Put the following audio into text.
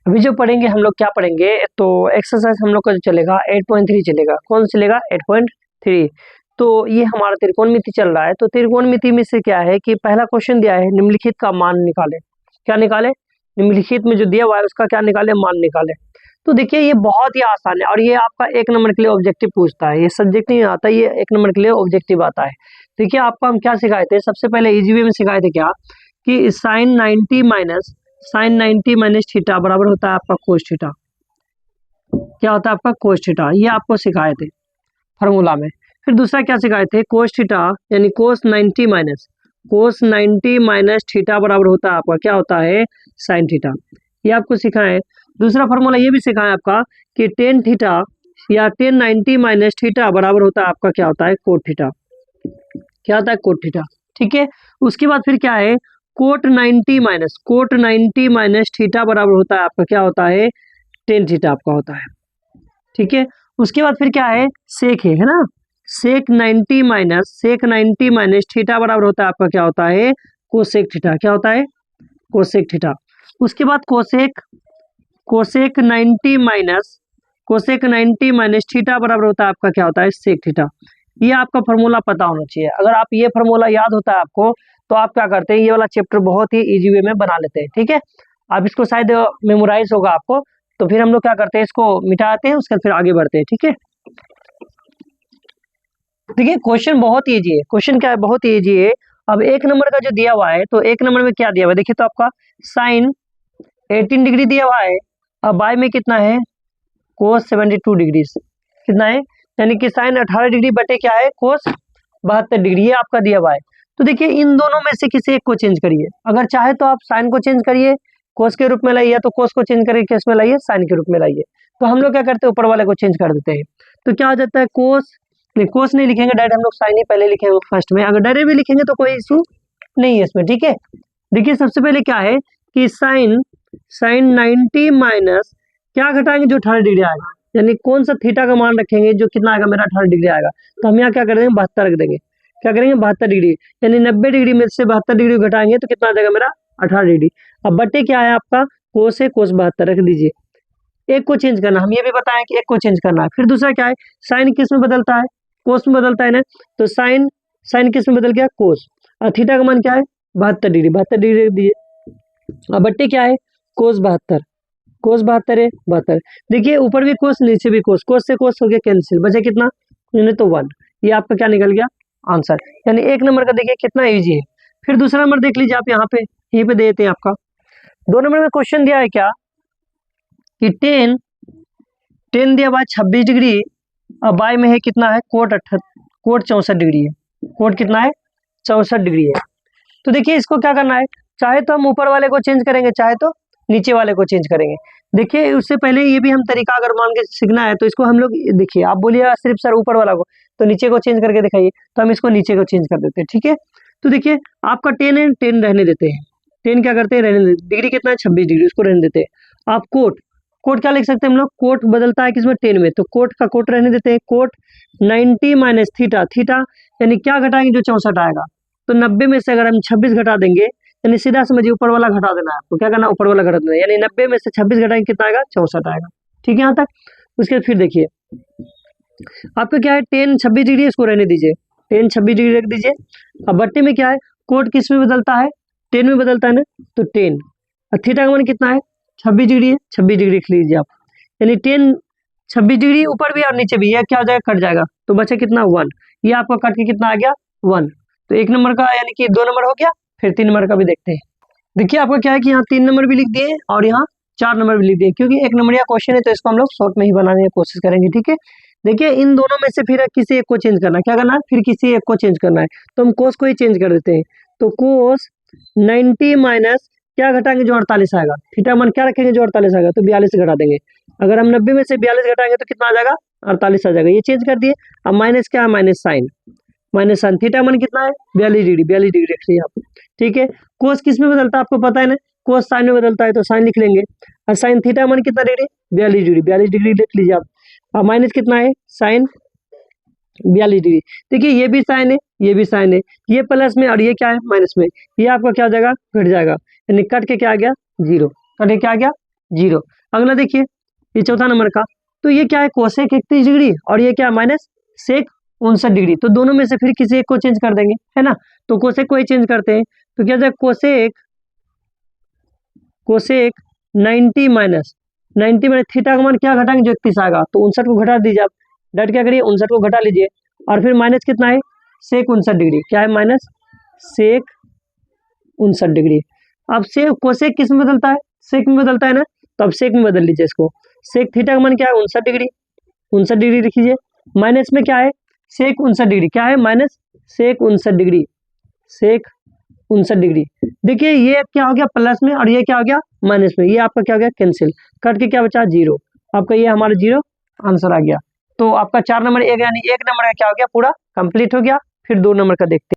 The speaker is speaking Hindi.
अभी जो पढ़ेंगे हम लोग क्या पढ़ेंगे, तो एक्सरसाइज हम लोग का जो चलेगा 8.3 चलेगा। कौन सा चलेगा? 8.3। तो ये हमारा त्रिकोणमिति चल रहा है। तो त्रिकोणमिति में से क्या है कि पहला क्वेश्चन दिया है निम्नलिखित का मान निकाले। क्या निकाले? निम्नलिखित में जो दिया हुआ है उसका क्या निकाले? मान निकाले। तो देखिए ये बहुत ही आसान है और ये आपका 1 नंबर के लिए ऑब्जेक्टिव पूछता है। ये सब्जेक्ट नहीं आता, ये 1 नंबर के लिए ऑब्जेक्टिव आता है। देखिए आपको हम क्या सिखाए थे, सबसे पहले इजी वे में सिखाए थे क्या कि साइन 90 माइनस थीटा बराबर होता है आपका कोस थीटा। क्या होता है आपका? Cos theta. ये आपको सिखाए थे फॉर्मूला में। फिर दूसरा क्या सिखाए थे? कोस थीटा यानी कोस 90 माइनस थीटा बराबर होता है आपका क्या होता है? Sine theta. ये आपको सिखाए। दूसरा फॉर्मूला ये भी सिखाए आपका कि टेन थीटा या टेन 90 माइनस थीटा बराबर होता है आपका क्या होता है? Cot theta. क्या होता है? Cot theta. ठीक है। उसके बाद फिर क्या है? कोट 90 माइनस थीटा बराबर होता है आपका क्या होता है? टेन थीटा आपका होता है। ठीक है। उसके बाद फिर क्या है? सेक है ना? सेक 90 माइनस थीटा बराबर होता है आपका क्या होता है? Cosec theta. क्या होता है? Cosec theta. उसके बाद कोसेक 90 माइनस थीटा बराबर होता है आपका क्या होता है? Sec theta. ये आपका फॉर्मूला पता होना चाहिए। अगर आप ये फॉर्मूला याद होता है आपको तो आप क्या करते हैं, ये वाला चैप्टर बहुत ही इजी वे में बना लेते हैं। ठीक है। आप इसको शायद मेमोराइज होगा आपको, तो फिर हम लोग क्या करते हैं, इसको मिटाते हैं, उसके बाद फिर आगे बढ़ते हैं। ठीक है। देखिए क्वेश्चन बहुत इजी है। क्वेश्चन क्या है? बहुत इजी है। अब 1 नंबर का जो दिया हुआ है, तो 1 नंबर में क्या दिया हुआ है देखिए, तो आपका साइन 18 डिग्री दिया हुआ है। अब बाय में कितना है? कोस 72 डिग्री। कितना है? यानी कि साइन 18 डिग्री बटे क्या है? कोस 72 डिग्री। ये आपका दिया हुआ है। तो देखिए इन दोनों में से किसी एक को चेंज करिए। अगर चाहे तो आप साइन को चेंज करिए, कोस के रूप में लाइए, तो कोस को चेंज करके किस में लाइए? साइन के रूप में लाइए। तो हम लोग क्या करते हैं? ऊपर वाले को चेंज कर देते हैं। तो क्या हो जाता है? कोस नहीं लिखेंगे डायरेक्ट, हम लोग साइन ही पहले लिखेंगे फर्स्ट में। अगर डायरेक्ट भी लिखेंगे तो कोई इशू नहीं है इसमें। ठीक है। देखिए सबसे पहले क्या है कि साइन 90 माइनस क्या घटाएंगे? जो 18 डिग्री आएगा, यानी कौन सा थीटा का मान रखेंगे जो कितना आएगा? मेरा 18 डिग्री आएगा। तो हम यहाँ क्या कर देंगे? 72 रख देंगे। क्या करेंगे? 72 डिग्री। यानी 90 डिग्री में से 72 डिग्री घटाएंगे तो कितना आ जाएगा? मेरा 18 डिग्री। अब बटे क्या है आपका? कोस है, कोस 72 रख दीजिए। एक को चेंज करना, हम ये भी बताएं कि एक को चेंज करना है। फिर दूसरा क्या है? साइन किस में बदलता है? कोस में बदलता है ना। तो साइन किस में बदल गया? कोस। और थीटा का मान क्या है? 72 डिग्री। 72 डिग्री रख दीजिए। अब बट्टे क्या है? कोस 72 है 72। देखिए ऊपर भी कोस, नीचे भी कोस से कोस हो गया कैंसिल, बचे कितना? नहीं तो 1। ये आपका क्या निकल गया? आंसर। यानी 1 नंबर का देखिए कितना इजी है। फिर दूसरा नंबर देख लीजिए आप, यहाँ पे यहीं पे दे देते हैं आपका। 2 नंबर में क्वेश्चन दिया है क्या कि टेन दिया हुआ 26 डिग्री। अब बाय में है कितना है? कोट 64 डिग्री है। कोट कितना है? 64 डिग्री है। तो देखिए इसको क्या करना है, चाहे तो हम ऊपर वाले को चेंज करेंगे, चाहे तो नीचे वाले को चेंज करेंगे। देखिए उससे पहले ये भी हम तरीका अगर मान के सीखना है तो इसको हम लोग, देखिए आप बोलिएगा सिर्फ सर ऊपर वाला को, तो नीचे को चेंज करके दिखाइए। तो हम इसको नीचे को चेंज कर देते हैं। ठीक है। तो देखिए आपका 10 है, 10 रहने देते हैं। 10 क्या करते हैं? रहने देते। डिग्री कितना है? 26 डिग्री, उसको रहने देते हैं। आप कोट क्या लिख सकते हैं हम लोग? कोट बदलता है किसमें? 10 में। तो कोट का कोट रहने देते हैं। कोट 90 माइनस थीटा यानी क्या घटाएंगे? जो 64 आएगा। तो 90 में से अगर हम 26 घटा देंगे, यानी सीधा समझिए ऊपर वाला घटा देना है आपको। क्या करना? ऊपर वाला घटा देना है। यानी 90 में से 26 घटाएंगे कितना आएगा? 64 आएगा। ठीक है यहाँ तक। उसके बाद फिर देखिए आपका क्या है? 10 26 डिग्री, इसको रहने दीजिए। 10 26 डिग्री रख दीजिए। अब बट्टे में क्या है? कोट किस में बदलता है? 10 में बदलता है ना। तो 10 और थीटा का मान कितना है? 26 डिग्री है। 26 डिग्री लिख लीजिए आप। यानी 10 26 डिग्री ऊपर भी और नीचे भी, यह क्या हो जाएगा? कट जाएगा। तो बचे कितना? 1। ये आपका कट के कितना आ गया? 1। तो 1 नंबर का यानी कि 2 नंबर हो गया। फिर 3 नंबर का भी देखते हैं। देखिए आपका क्या है कि यहाँ 3 नंबर भी लिख दिए और यहाँ 4 नंबर भी लिख दिए, क्योंकि 1 नंबरिया क्वेश्चन है तो इसको हम लोग शॉर्ट में ही बनाने की कोशिश करेंगे। ठीक है। देखिए इन दोनों में से फिर किसी एक को चेंज करना है। क्या करना है? फिर किसी एक को चेंज करना है। तो हम कोस को ही चेंज कर देते हैं। तो कोस 90 माइनस क्या घटाएंगे? जो 48 आएगा। थीटा मान क्या रखेंगे? जो 48 आएगा। तो 42 घटा देंगे। अगर हम 90 में से 42 घटाएंगे तो कितना आ जाएगा? 48 आ जाएगा। ये चेंज कर दिए। अब माइनस क्या है? Minus sign. थीटा मान कितना है? 42 डिग्री रख लीजिए आप। ठीक है। कोस किस में बदलता है आपको पता है ना? कोस साइन में बदलता है, तो साइन लिख लेंगे। और साइन थीटा मान कितना डिग्री? 42 डिग्री लिख लीजिए आप। और माइनस कितना है? Sine 42 degree. देखिए ये भी साइन है, ये भी साइन है। ये प्लस में और ये क्या है? माइनस में। ये आपका क्या हो जाएगा? घट जाएगा। यानी कट के क्या आ गया? 0। कट के क्या आ गया? 0। अगला देखिए ये चौथा नंबर का, तो ये क्या है कोसेक 31 डिग्री और ये क्या है माइनस सेक 59 डिग्री। तो दोनों में से फिर किसी एक को चेंज कर देंगे, है ना। तो कोसेक को ही चेंज करते हैं, तो क्या जाए कोसेक 90 माइनस थीटा का मान क्या घटाएंगे, जो 31 आएगा, तो 59 को घटा दीजिए आप, डट क्या करिए 59 को घटा लीजिए, और फिर माइनस कितना है सेक 59 डिग्री, क्या है माइनस सेक 59 डिग्री। अब सेक कोसेक किस में बदलता है, सेक में बदलता है ना, तो अब सेक में बदल लीजिए इसको। सेक थीटा का मान क्या है 59 डिग्री, 59 डिग्री लिखिए, माइनस में क्या है सेक 59 डिग्री, क्या है माइनस सेक 59 डिग्री, सेक 59 डिग्री। देखिए ये क्या हो गया प्लस में और ये क्या हो गया माइनस में, ये आपका क्या हो गया कैंसिल, कट के क्या बचा 0, आपका ये हमारा 0 आंसर आ गया। तो आपका 4 नंबर यानी 1 नंबर का क्या हो गया पूरा कंप्लीट हो गया। फिर 2 नंबर का देखते हैं।